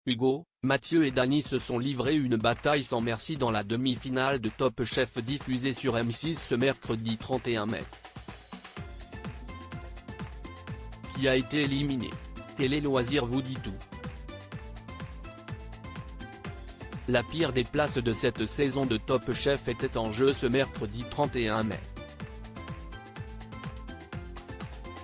Hugo, Mathieu et Dany se sont livrés une bataille sans merci dans la demi-finale de Top Chef diffusée sur M6 ce mercredi 31 mai. Qui a été éliminé? Télé Loisirs vous dit tout. La pire des places de cette saison de Top Chef était en jeu ce mercredi 31 mai.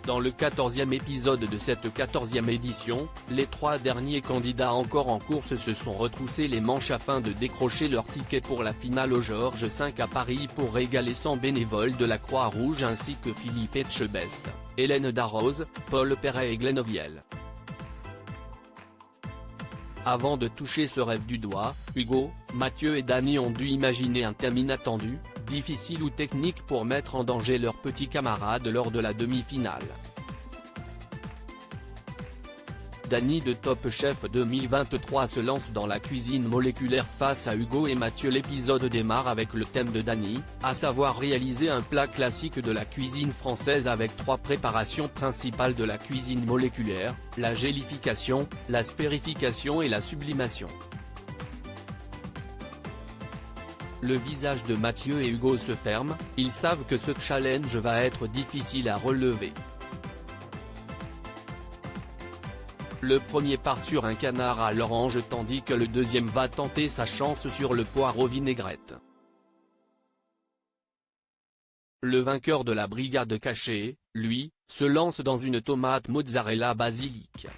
Dans le 14e épisode de cette 14e édition, les 3 derniers candidats encore en course se sont retroussés les manches afin de décrocher leur ticket pour la finale au Georges V à Paris pour régaler 100 bénévoles de la Croix-Rouge ainsi que Philippe Etchebest, Hélène Darroze, Paul Perret et Glenn Oviel. Avant de toucher ce rêve du doigt, Hugo, Mathieu et Dany ont dû imaginer un thème inattendu, difficile ou technique pour mettre en danger leurs petits camarades lors de la demi-finale. Dany de Top Chef 2023 se lance dans la cuisine moléculaire face à Hugo et Mathieu. L'épisode démarre avec le thème de Dany, à savoir réaliser un plat classique de la cuisine française avec 3 préparations principales de la cuisine moléculaire, la gélification, la sphérification et la sublimation. Le visage de Mathieu et Hugo se ferme, ils savent que ce challenge va être difficile à relever. Le premier part sur un canard à l'orange tandis que le deuxième va tenter sa chance sur le poireau vinaigrette. Le vainqueur de la brigade cachée, lui, se lance dans une tomate mozzarella basilic.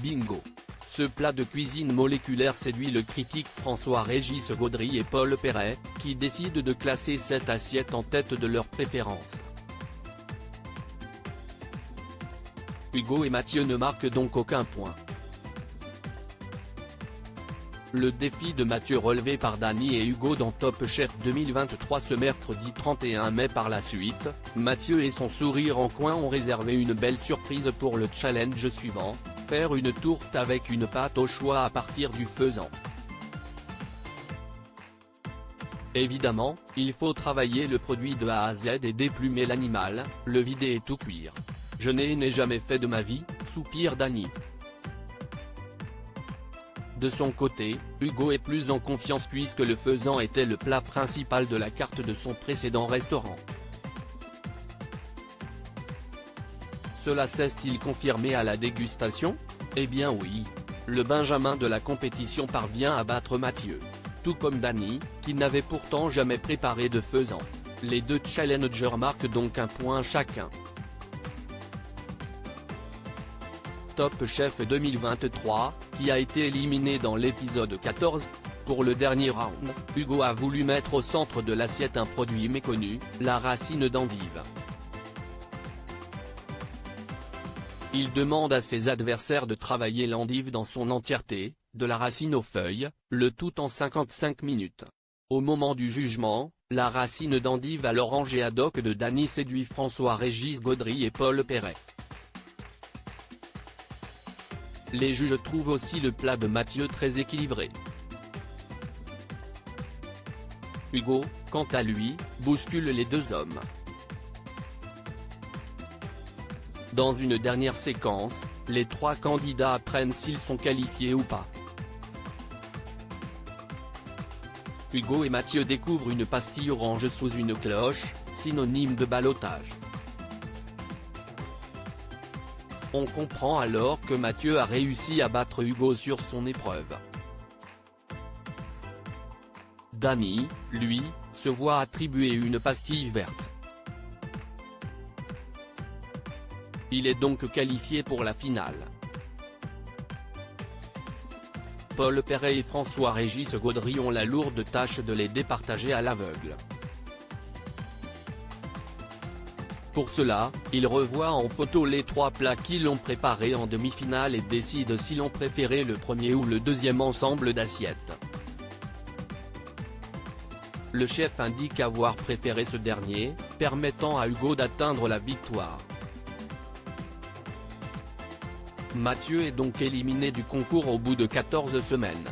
Bingo! Ce plat de cuisine moléculaire séduit le critique François-Régis Gaudry et Paul Perret, qui décident de classer cette assiette en tête de leur préférence. Hugo et Mathieu ne marquent donc aucun point. Le défi de Mathieu relevé par Dany et Hugo dans Top Chef 2023 ce mercredi 31 mai. Par la suite, Mathieu et son sourire en coin ont réservé une belle surprise pour le challenge suivant, faire une tourte avec une pâte au choix à partir du faisan. Évidemment, il faut travailler le produit de A à Z et déplumer l'animal, le vider et tout cuire. Je n'ai jamais fait de ma vie, soupire Dany. De son côté, Hugo est plus en confiance puisque le faisan était le plat principal de la carte de son précédent restaurant. Cela s'est-il confirmé à la dégustation? Eh bien oui. Le Benjamin de la compétition parvient à battre Mathieu. Tout comme Dany, qui n'avait pourtant jamais préparé de faisan. Les deux challengers marquent donc un point chacun. Top Chef 2023, qui a été éliminé dans l'épisode 14. Pour le dernier round, Hugo a voulu mettre au centre de l'assiette un produit méconnu, la racine d'endive. Il demande à ses adversaires de travailler l'endive dans son entièreté, de la racine aux feuilles, le tout en 55 minutes. Au moment du jugement, la racine d'endive à l'orange et ad hoc de Dany séduit François-Régis Gaudry et Paul Perret. Les juges trouvent aussi le plat de Mathieu très équilibré. Hugo, quant à lui, bouscule les deux hommes. Dans une dernière séquence, les 3 candidats apprennent s'ils sont qualifiés ou pas. Hugo et Mathieu découvrent une pastille orange sous une cloche, synonyme de ballottage. On comprend alors que Mathieu a réussi à battre Hugo sur son épreuve. Dany, lui, se voit attribuer une pastille verte. Il est donc qualifié pour la finale. Paul Perret et François-Régis Gaudry ont la lourde tâche de les départager à l'aveugle. Pour cela, ils revoient en photo les 3 plats qu'ils ont préparés en demi-finale et décident s'ils ont préféré le premier ou le deuxième ensemble d'assiettes. Le chef indique avoir préféré ce dernier, permettant à Hugo d'atteindre la victoire. Mathieu est donc éliminé du concours au bout de 14 semaines.